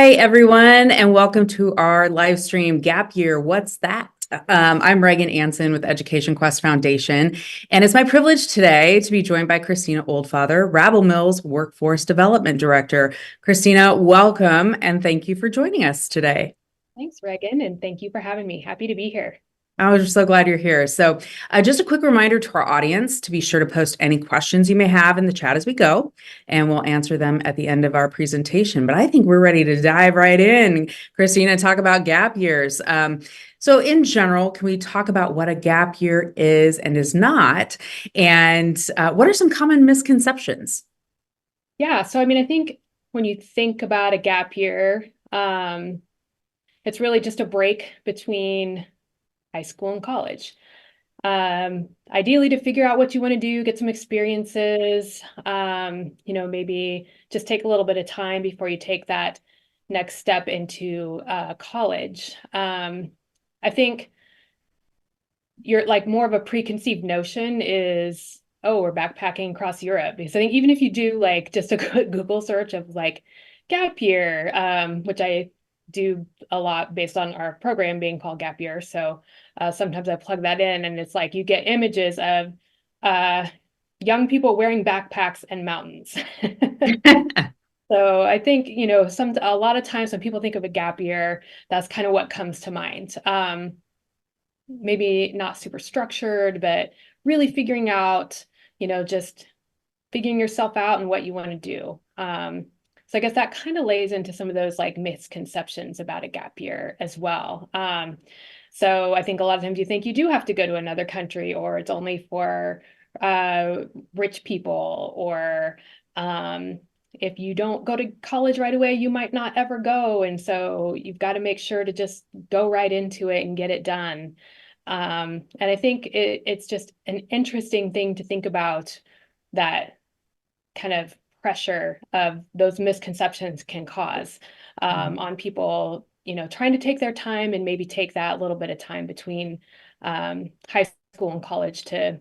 Hi, everyone, and welcome to our live stream Gap Year. What's that? I'm Reagan Anson with Education Quest Foundation, and it's my privilege today to be joined by Christina Oldfather, Rabel Mill's Workforce Development Director. Christina, welcome, and thank you for joining us today. Thanks, Reagan, and thank you for having me. Happy to be here. I was so glad you're here. So, just a quick reminder to our audience to be sure to post any questions you may have in the chat as we go, and we'll answer them at the end of our presentation. But I think we're ready to dive right in, Christina, talk about gap years. So, in general, can we talk about what a gap year is and is not? And what are some common misconceptions? Yeah, so I think when you think about a gap year, it's really just a break between high school and college. Ideally to figure out what you want to do, get some experiences, maybe just take a little bit of time before you take that next step into college. I think you're like more of a preconceived notion is, oh, we're backpacking across Europe. Because I think even if you do like just a quick Google search of like gap year, which I do a lot based on our program being called Gap Year. So sometimes I plug that in and it's like you get images of young people wearing backpacks and mountains. So I think, a lot of times when people think of a gap year, that's kind of what comes to mind. Maybe not super structured, but really figuring out, just figuring yourself out and what you want to do. So I guess that kind of lays into some of those like misconceptions about a gap year as well. So I think a lot of times you think you do have to go to another country or it's only for rich people or if you don't go to college right away, you might not ever go. And so you've got to make sure to just go right into it and get it done. And I think it's just an interesting thing to think about that kind of pressure of those misconceptions can cause on people, trying to take their time and maybe take that little bit of time between high school and college to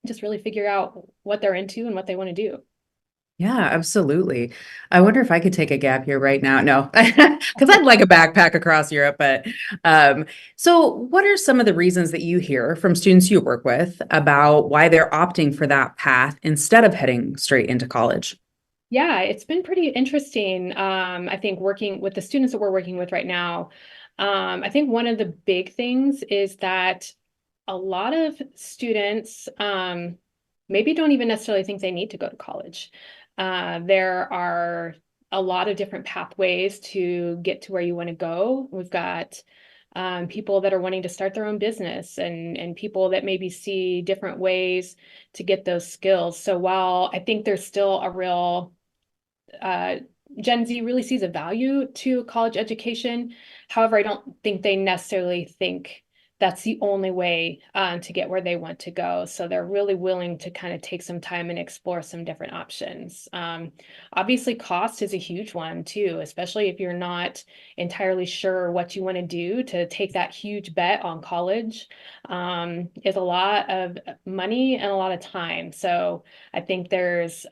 just really figure out what they're into and what they want to do. Yeah, absolutely. I wonder if I could take a gap year right now. No, because I'd like a backpack across Europe. But so, what are some of the reasons that you hear from students you work with about why they're opting for that path instead of heading straight into college? Yeah, it's been pretty interesting. I think working with the students that we're working with right now, I think one of the big things is that a lot of students maybe don't even necessarily think they need to go to college. There are a lot of different pathways to get to where you want to go. We've got people that are wanting to start their own business and people that maybe see different ways to get those skills. So while I think there's still a real Gen Z really sees a value to college education. However, I don't think they necessarily think that's the only way to get where they want to go. So they're really willing to kind of take some time and explore some different options. Obviously, cost is a huge one too, especially if you're not entirely sure what you want to do. To take that huge bet on college is a lot of money and a lot of time. So I think there's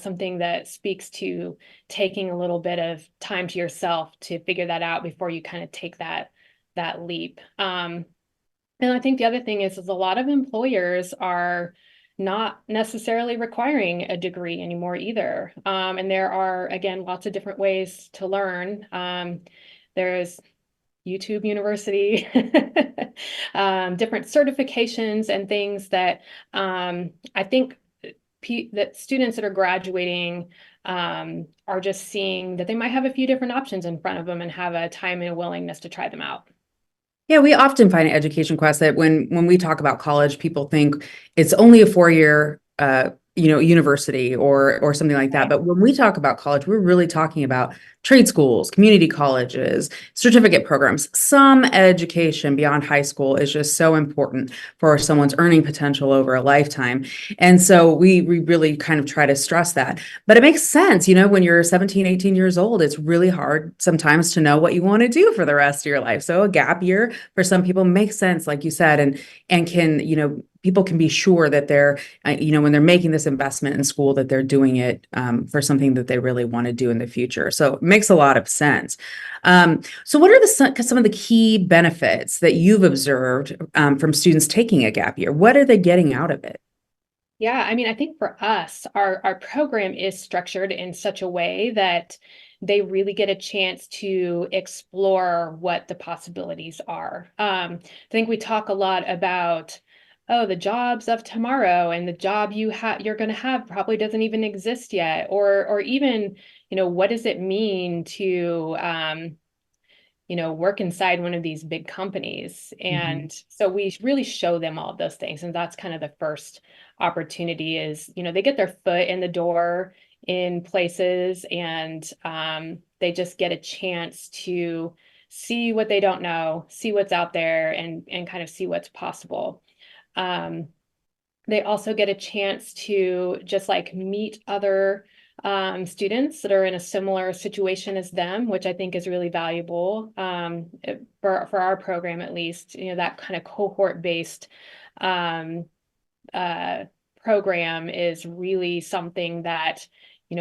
something that speaks to taking a little bit of time to yourself to figure that out before you kind of take that leap. And I think the other thing is a lot of employers are not necessarily requiring a degree anymore either. And there are, again, lots of different ways to learn. There's YouTube University, different certifications and things that I think that students that are graduating are just seeing that they might have a few different options in front of them and have a time and a willingness to try them out. Yeah, we often find at Education Quest that when we talk about college, people think it's only a 4 year university or something like that. But when we talk about college, we're really talking about trade schools, community colleges, certificate programs. Some education beyond high school is just so important for someone's earning potential over a lifetime. And so we really kind of try to stress that. But it makes sense, when you're 17, 18 years old, it's really hard sometimes to know what you want to do for the rest of your life. So a gap year for some people makes sense, like you said, and can, people can be sure that they're, when they're making this investment in school, that they're doing it for something that they really want to do in the future. So it makes a lot of sense. So what are some of the key benefits that you've observed from students taking a gap year? What are they getting out of it? Yeah, I mean, I think for us, our program is structured in such a way that they really get a chance to explore what the possibilities are. I think we talk a lot about, oh, the jobs of tomorrow, and the job you're going to have probably doesn't even exist yet, or even, what does it mean to work inside one of these big companies. Mhm. And so we really show them all of those things. And that's kind of the first opportunity is, they get their foot in the door in places, and they just get a chance to see what they don't know, see what's out there, and kind of see what's possible. Um, they also get a chance to just like meet other students that are in a similar situation as them, which I think is really valuable for our program, at least. That kind of cohort-based um, uh, program is really something that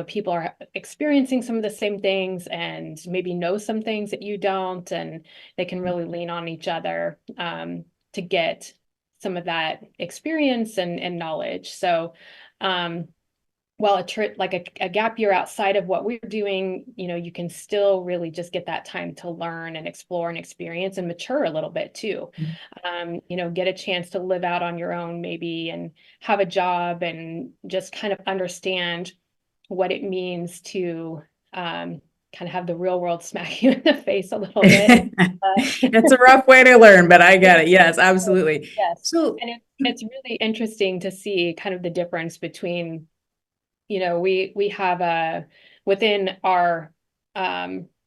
people are experiencing some of the same things and maybe know some things that you don't, and they can really lean on each other to get some of that experience and knowledge. So while a trip like a gap year outside of what we're doing, you can still really just get that time to learn and explore and experience and mature a little bit too. Get a chance to live out on your own maybe, and have a job, and just kind of understand what it means to kind of have the real world smack you in the face a little bit. It's a rough way to learn, but I get it. Yes, absolutely. Yes. So, And it's really interesting to see kind of the difference between, we have within our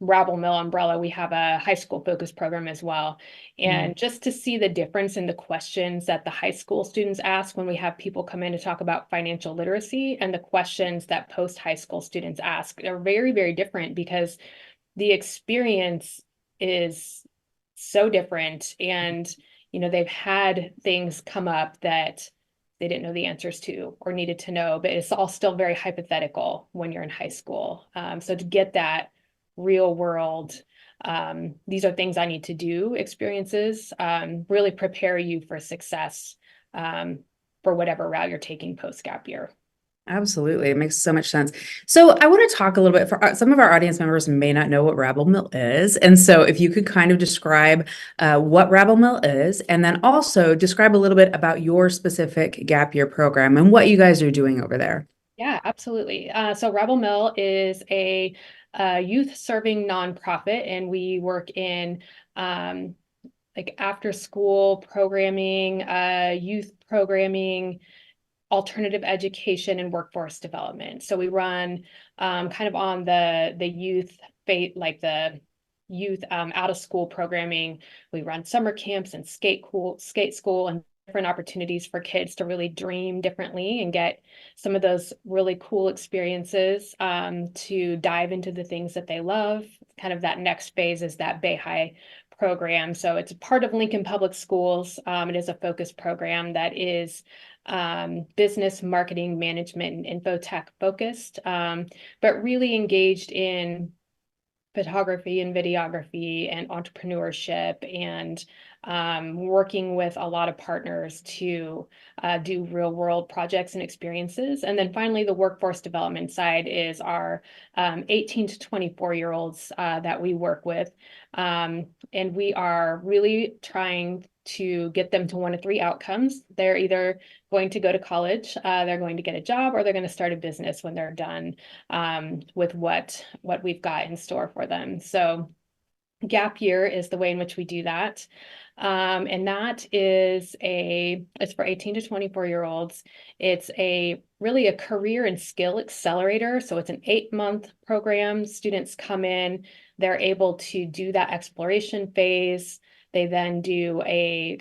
Rabel Mill umbrella, we have a high school focused program as well. mm, And just to see the difference in the questions that the high school students ask when we have people come in to talk about financial literacy, and the questions that post high school students ask are very, very different, because the experience is so different. And they've had things come up that they didn't know the answers to or needed to know, but it's all still very hypothetical when you're in high school. So to get that real world, these are things I need to do experiences, really prepare you for success, for whatever route you're taking post gap year. absolutely. It makes so much sense. So I want to talk a little bit for some of our audience members may not know what Rabel Mill is. And so if you could kind of describe what Rabel Mill is, and then also describe a little bit about your specific gap year program and what you guys are doing over there. Yeah, absolutely. So Rabel Mill is a youth serving nonprofit, and we work in like after school programming, youth programming, alternative education, and workforce development. So we run kind of on the youth like the youth out of school programming. We run summer camps and skate school, and different opportunities for kids to really dream differently and get some of those really cool experiences, to dive into the things that they love. Kind of that next phase is that Bay High program. So it's a part of Lincoln Public Schools. It is a focused program that is business, marketing, management, and infotech focused, but really engaged in photography and videography and entrepreneurship, and working with a lot of partners to do real world projects and experiences. And then finally, the workforce development side is our 18 to 24-year-olds that we work with. And we are really trying to get them to one of three outcomes. They're either going to go to college, they're going to get a job, or they're going to start a business when they're done with what we've got in store for them. So gap year is the way in which we do that. And that is it's for 18 to 24-year-olds. It's really a career and skill accelerator. So it's an 8-month program. Students come in, they're able to do that exploration phase. They then do a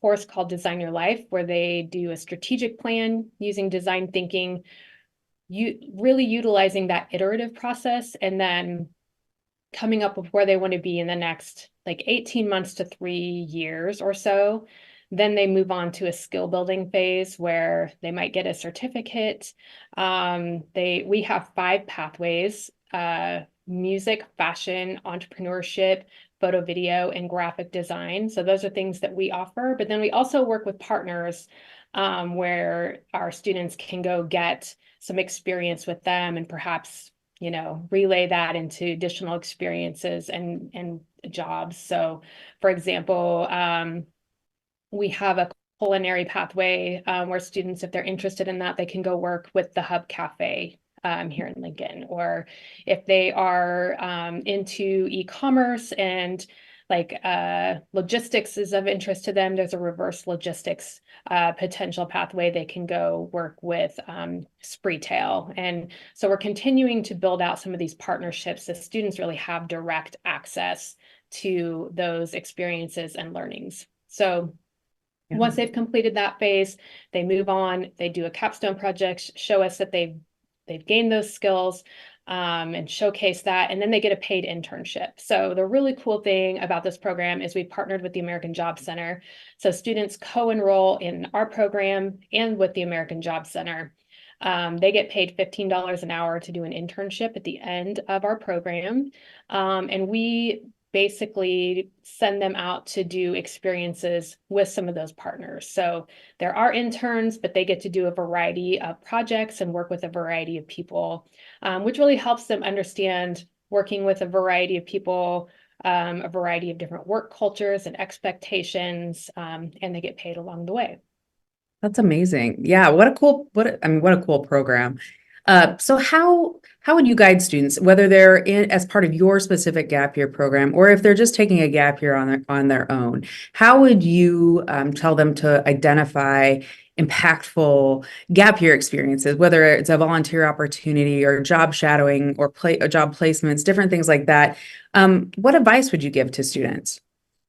course called Design Your Life, where they do a strategic plan using design thinking, really utilizing that iterative process, and then coming up with where they want to be in the next like 18 months to 3 years or so. Then they move on to a skill building phase where they might get a certificate. We have 5 pathways: music, fashion, entrepreneurship, photo, video, and graphic design. So those are things that we offer. But then we also work with partners where our students can go get some experience with them and perhaps, relay that into additional experiences and jobs. So, for example, we have a culinary pathway where students, if they're interested in that, they can go work with the Hub Cafe here in Lincoln. Or if they are into e-commerce and like logistics is of interest to them, there's a reverse logistics potential pathway. They can go work with Spreetail. And so we're continuing to build out some of these partnerships so students really have direct access to those experiences and learnings. So once they've completed that phase, they move on, they do a capstone project, show us that they've gained those skills and showcase that, and then they get a paid internship. So the really cool thing about this program is we partnered with the American Job Center. So students co-enroll in our program and with the American Job Center. They get paid $15 an hour to do an internship at the end of our program. And we basically send them out to do experiences with some of those partners. So there are interns, but they get to do a variety of projects and work with a variety of people, which really helps them understand working with a variety of people, a variety of different work cultures and expectations, and they get paid along the way. That's amazing. Yeah, what a cool program. So how would you guide students, whether they're in as part of your specific gap year program, or if they're just taking a gap year on their own? How would you tell them to identify impactful gap year experiences, whether it's a volunteer opportunity or job shadowing or job placements, different things like that? What advice would you give to students?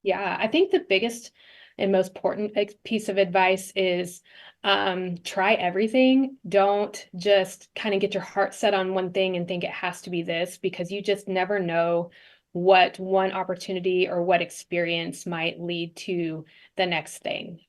Yeah, I think the biggest and most important piece of advice is try everything. Don't just kind of get your heart set on one thing and think it has to be this, because you just never know what one opportunity or what experience might lead to the next thing.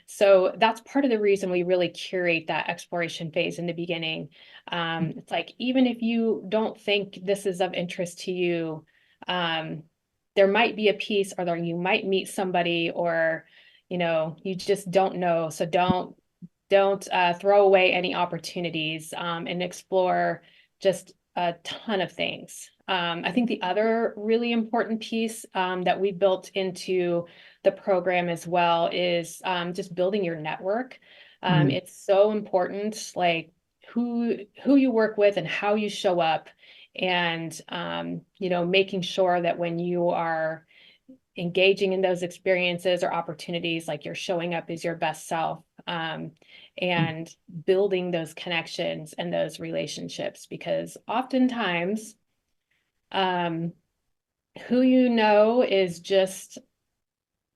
So that's part of the reason we really curate that exploration phase in the beginning. It's like, even if you don't think this is of interest to you, there might be a piece, or you might meet somebody, or you just don't know. So don't throw away any opportunities, and explore just a ton of things. I think the other really important piece that we built into the program as well is just building your network. Mhm. It's so important, like who you work with and how you show up, and making sure that when you are engaging in those experiences or opportunities, like you're showing up as your best self, and building those connections and those relationships, because oftentimes um, who you know is just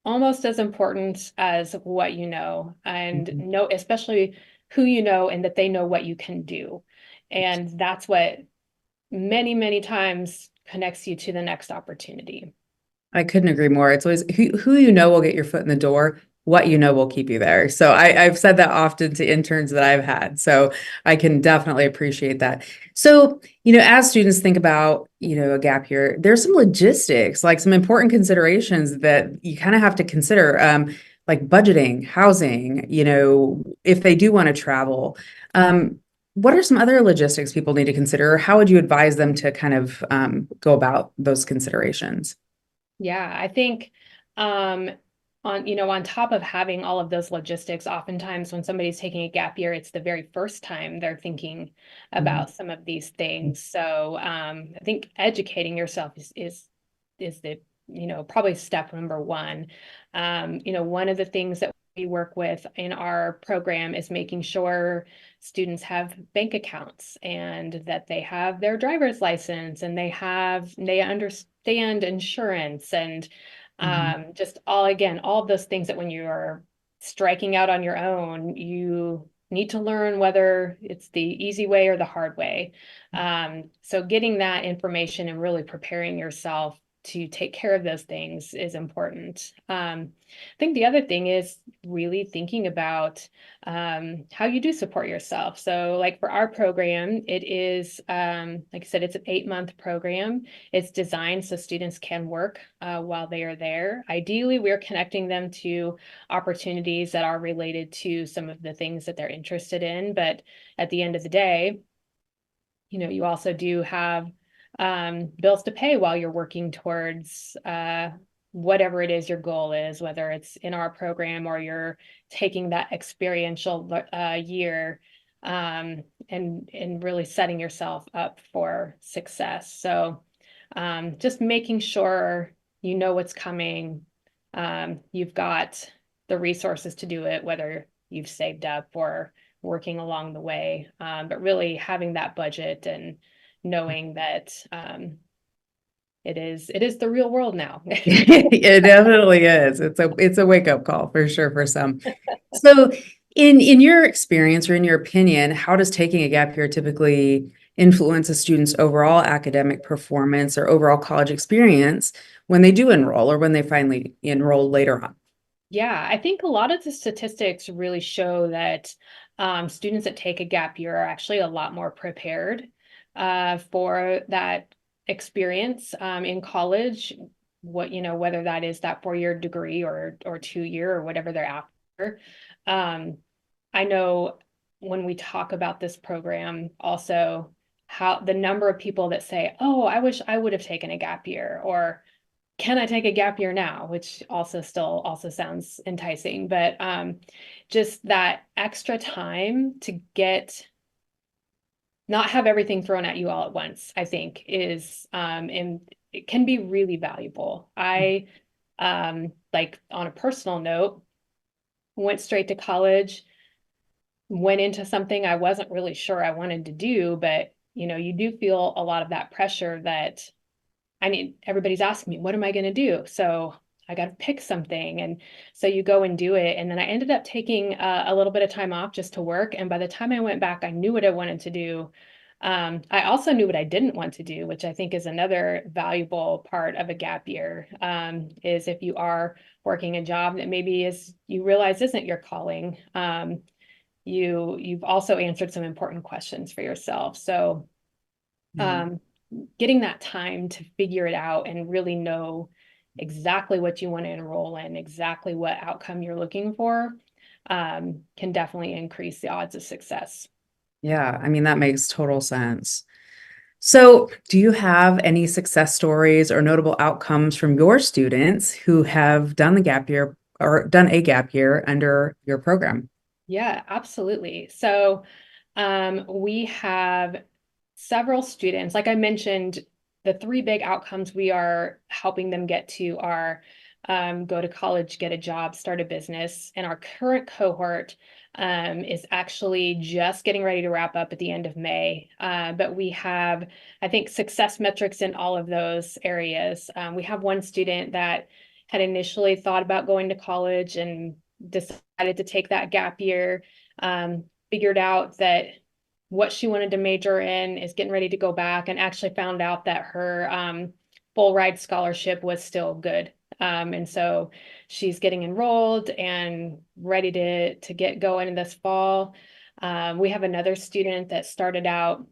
almost as important as what you know, and Mhm. know, especially who you know, and that they know what you can do. And that's what many, many times connects you to the next opportunity. I couldn't agree more. It's always who you know will get your foot in the door. What you know will keep you there. So I've said that often to interns that I've had. So I can definitely appreciate that. So, as students think about, a gap year, there's some logistics, like some important considerations that you kind of have to consider, like budgeting, housing, if they do want to travel. What are some other logistics people need to consider? Or how would you advise them to kind of go about those considerations? Yeah, I think on top of having all of those logistics, oftentimes when somebody's taking a gap year, it's the very first time they're thinking Mhm. about some of these things. So I think educating yourself is the probably step number one. One of the things that we work with in our program is making sure students have bank accounts, and that they have their driver's license, and they understand insurance, and Mhm. just all of those things that when you are striking out on your own, you need to learn whether it's the easy way or the hard way. So getting that information and really preparing yourself to take care of those things is important. I think the other thing is really thinking about how you do support yourself. So like for our program, it is, like I said, it's an 8-month program. It's designed so students can work while they are there. Ideally, we're connecting them to opportunities that are related to some of the things that they're interested in. But at the end of the day, you also do have bills to pay while you're working towards whatever it is your goal is, whether it's in our program or you're taking that experiential year and really setting yourself up for success. So just making sure you know what's coming, you've got the resources to do it, whether you've saved up or working along the way, but really having that budget and knowing that it is the real world now. It definitely is. It's a wake-up call for sure for some. So in your experience or in your opinion, how does taking a gap year typically influence a student's overall academic performance or overall college experience when they do enroll or when they finally enroll later on? Yeah, I think a lot of the statistics really show that students that take a gap year are actually a lot more prepared for that experience in college. Whether that is that 4-year degree or 2-year or whatever they're after. Um, I know when we talk about this program, also how the number of people that say, "Oh, I wish I would have taken a gap year," or can I take a gap year now? Which also sounds enticing, but just that extra time to not have everything thrown at you all at once, I think is and it can be really valuable. I like on a personal note, went straight to college, went into something I wasn't really sure I wanted to do, but you do feel a lot of that pressure that everybody's asking me, what am I going to do? So I got to pick something. And so you go and do it. And then I ended up taking a little bit of time off just to work. And by the time I went back, I knew what I wanted to do. I also knew what I didn't want to do, which I think is another valuable part of a gap year, is if you are working a job that maybe you realize isn't your calling. You've also answered some important questions for yourself. So getting that time to figure it out and really know exactly what you want to enroll in, exactly what outcome you're looking for, can definitely increase the odds of success. Yeah, I mean, that makes total sense. So, do you have any success stories or notable outcomes from your students who have done the gap year or done a gap year under your program? Yeah, absolutely. So we have several students, like I mentioned, the 3 big outcomes we are helping them get to are go to college, get a job, start a business. And our current cohort is actually just getting ready to wrap up at the end of May. But we have, I think, success metrics in all of those areas. We have one student that had initially thought about going to college and decided to take that gap year, figured out that what she wanted to major in, is getting ready to go back, and actually found out that her full ride scholarship was still good. And so she's getting enrolled and ready to get going this fall. We have another student that started out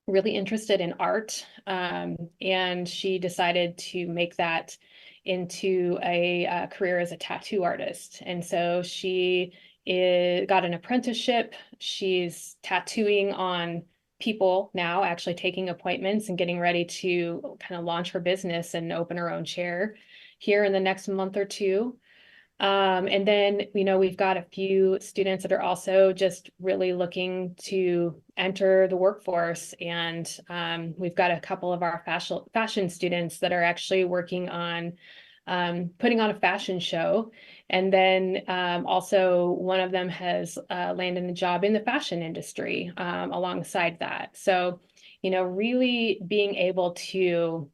really interested in art, and she decided to make that into a career as a tattoo artist. And so she got an apprenticeship. She's tattooing on people now, actually taking appointments and getting ready to kind of launch her business and open her own chair here in the next month or two. And then, we've got a few students that are also just really looking to enter the workforce. And we've got a couple of our fashion students that are actually working on putting on a fashion show. And then also one of them has landed a job in the fashion industry alongside that. So, really being able to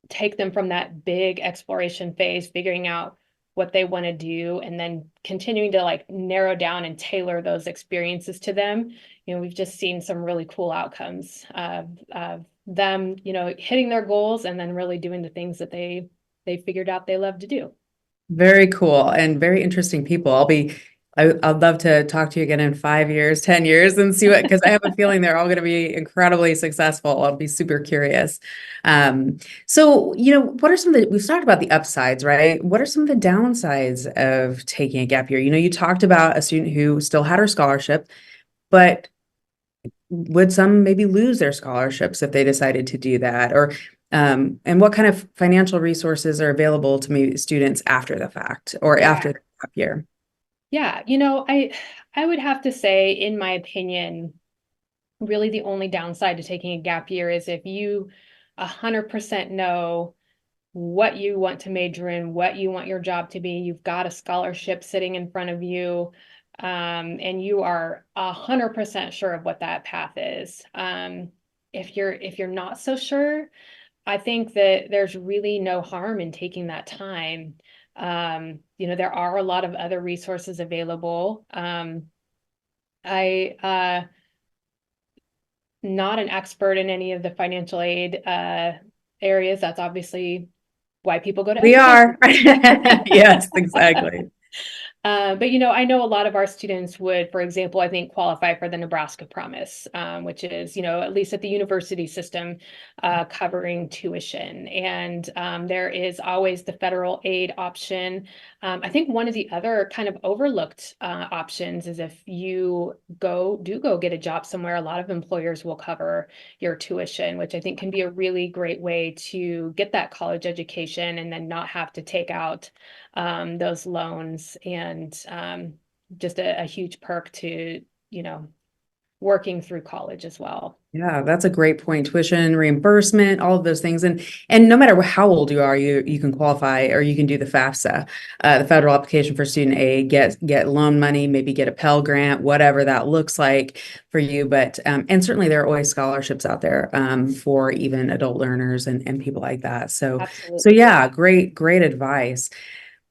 take them from that big exploration phase, figuring out what they want to do, and then continuing to narrow down and tailor those experiences to them. We've just seen some really cool outcomes of them, hitting their goals and then really doing the things that they figured out they love to do. Very cool and very interesting people. I'd love to talk to you again in 5 years, 10 years and see what, because I have a feeling they're all going to be incredibly successful. I'll be super curious. So, what are some of we've talked about the upsides, right? What are some of the downsides of taking a gap year? You talked about a student who still had her scholarship, but would some maybe lose their scholarships if they decided to do that? Or and what kind of financial resources are available to maybe students after the fact or Yeah. after the gap year? Yeah, I would have to say, in my opinion, really the only downside to taking a gap year is if you 100% know what you want to major in, what you want your job to be, you've got a scholarship sitting in front of you, and you are 100% sure of what that path is. If you're not so sure, I think that there's really no harm in taking that time. There are a lot of other resources available. I not an expert in any of the financial aid areas. That's obviously why people go to We education. are. Yes, exactly. But I know a lot of our students would, for example, I think qualify for the Nebraska Promise, which is, at least at the university system, covering tuition. And there is always the federal aid option. I think one of the other kind of overlooked options is if you go get a job somewhere, a lot of employers will cover your tuition, which I think can be a really great way to get that college education and then not have to take out those loans, and just a huge perk to, working through college as well. Yeah, that's a great point. Tuition, reimbursement, all of those things. And no matter how old you are, you can qualify or you can do the FAFSA, the federal application for student aid, get loan money, maybe get a Pell Grant, whatever that looks like for you. But and certainly there are always scholarships out there for even adult learners and people like that. So Absolutely. yeah, great advice.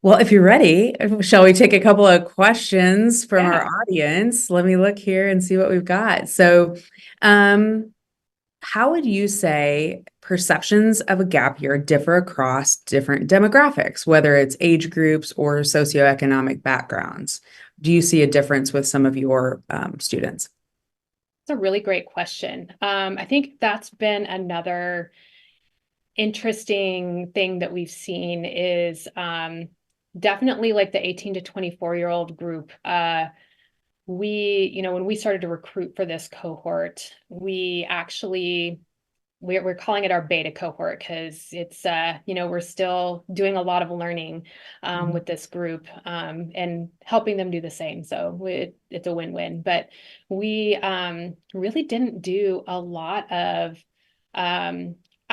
Well, if you're ready, shall we take a couple of questions from our Yeah. audience? Let me look here and see what we've got. So, um, how would you say perceptions of a gap year differ across different demographics, whether it's age groups or socioeconomic backgrounds? Do you see a difference with some of your students? It's a really great question. I think that's been another interesting thing that we've seen is definitely like the 18 to 24-year-old group. When we started to recruit for this cohort, we're calling it our beta cohort because it's we're still doing a lot of learning with this group, and helping them do the same, so it's a win-win. But we really didn't do a lot of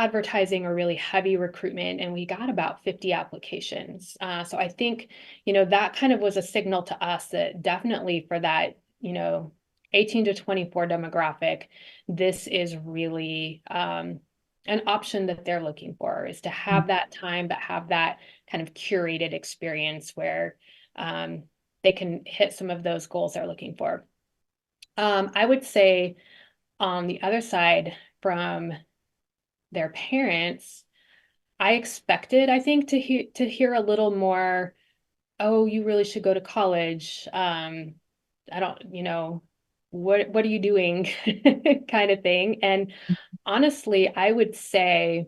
advertising or really heavy recruitment, and we got about 50 applications. So I think that kind of was a signal to us that definitely for that 18 to 24 demographic, this is really an option that they're looking for, is to have that time, but have that kind of curated experience where they can hit some of those goals they're looking for. I would say on the other side, from their parents, I expected, I think, to hear a little more, oh, you really should go to college. I don't, what are you doing kind of thing. And honestly, I would say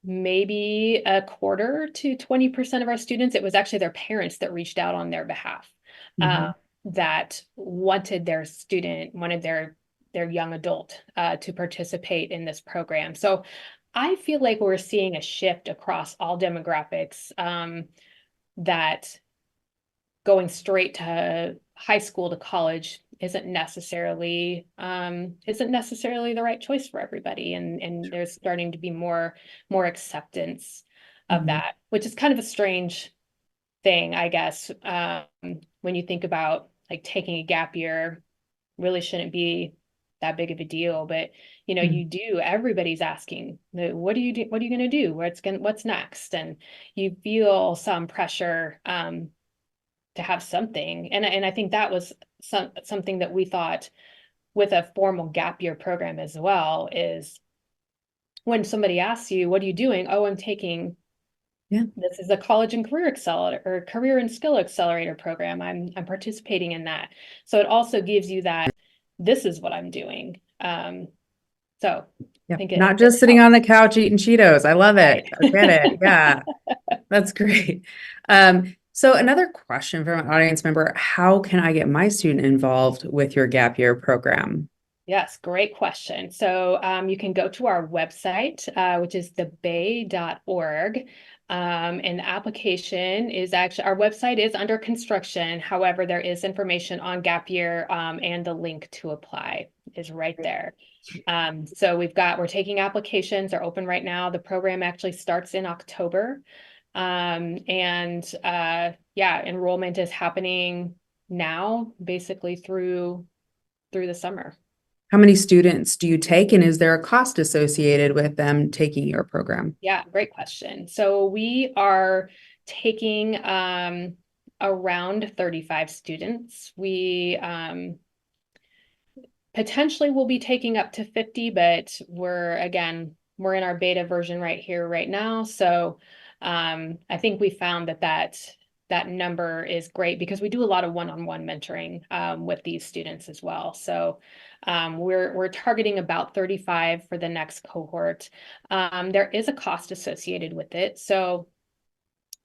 maybe a quarter to 20% of our students, it was actually their parents that reached out on their behalf, Mhm. that wanted their young adult to participate in this program. So I feel like we're seeing a shift across all demographics, that going straight to high school to college isn't necessarily the right choice for everybody, and there's starting to be more acceptance of Mhm. that, which is kind of a strange thing, I guess. When you think about like taking a gap year, really shouldn't be that big of a deal, but Mhm. everybody's asking, what do you do, what are you going to do, what's next, and you feel some pressure to have something. And I think that was something that we thought with a formal gap year program as well, is when somebody asks you, what are you doing? Oh, I'm taking, Yeah. this is a college and career accelerator or career and skill accelerator program. I'm participating in that. So it also gives you that this is what I'm doing. So I Yeah. think Not it just sitting helps. on the couch eating Cheetos. I love it. Right. I get it. Yeah. That's great. So another question from an audience member, how can I get my student involved with your gap year program? Yes, great question. So you can go to our website, which is thebay.org. And the application is actually, our website is under construction. However, there is information on gap year and the link to apply is right there. So we're taking applications, they're open right now. The program actually starts in October. Yeah, enrollment is happening now, basically through the summer. How many students do you take, and is there a cost associated with them taking your program? Yeah, great question. So we are taking around 35 students. We potentially will be taking up to 50, but we're in our beta version right here, right now. So I think we found that number is great because we do a lot of one-on-one mentoring with these students as well. So we're targeting about 35 for the next cohort. There is a cost associated with it. So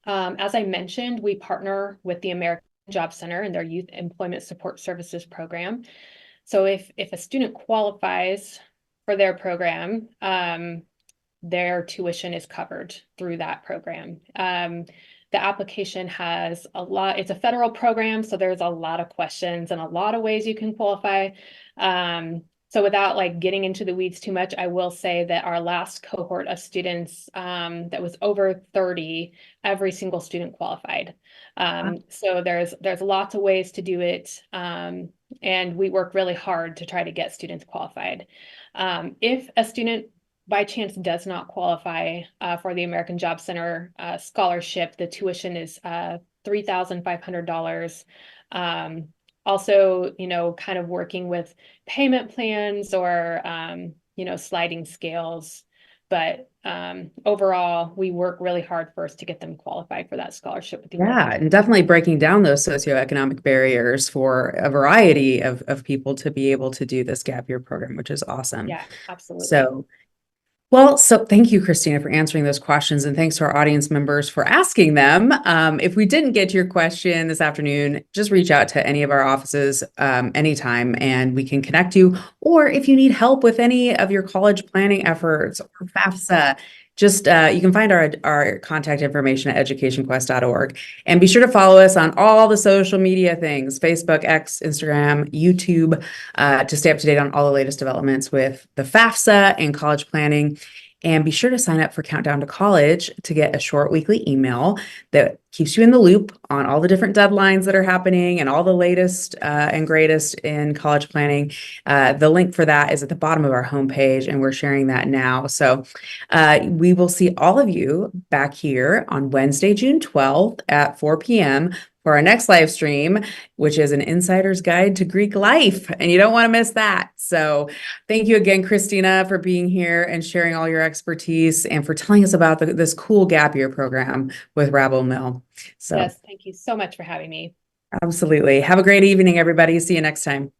as I mentioned, we partner with the American Job Center and their Youth Employment Support Services program. So if a student qualifies for their program, their tuition is covered through that program. The application has it's a federal program, so there's a lot of questions and a lot of ways you can qualify. So without like getting into the weeds too much, I will say that our last cohort of students that was over 30, every single student qualified. So there's lots of ways to do it. And we work really hard to try to get students qualified. If a student by chance does not qualify for the American Job Center scholarship, the tuition is $3,500. Also, kind of working with payment plans or, sliding scales. But overall, we work really hard first to get them qualified for that scholarship with the Yeah, American. and definitely breaking down those socioeconomic barriers for a variety of people to be able to do this gap year program, which is awesome. Yeah, absolutely. So so thank you, Christina, for answering those questions, and thanks to our audience members for asking them. If we didn't get to your question this afternoon, just reach out to any of our offices anytime, and we can connect you. Or if you need help with any of your college planning efforts or FAFSA, just you can find our contact information at educationquest.org. And be sure to follow us on all the social media things, Facebook, X, Instagram, YouTube, to stay up to date on all the latest developments with the FAFSA and college planning. And be sure to sign up for Countdown to College to get a short weekly email that keeps you in the loop on all the different deadlines that are happening and all the latest and greatest in college planning. The link for that is at the bottom of our homepage, and we're sharing that now. So we will see all of you back here on Wednesday, June 12th at 4 p.m. for our next live stream, which is an insider's guide to Greek life. And you don't want to miss that. So thank you again, Christina, for being here and sharing all your expertise and for telling us about this cool gap year program with Rabel Mill. So Yes, thank you so much for having me. absolutely. Have a great evening, everybody. See you next time.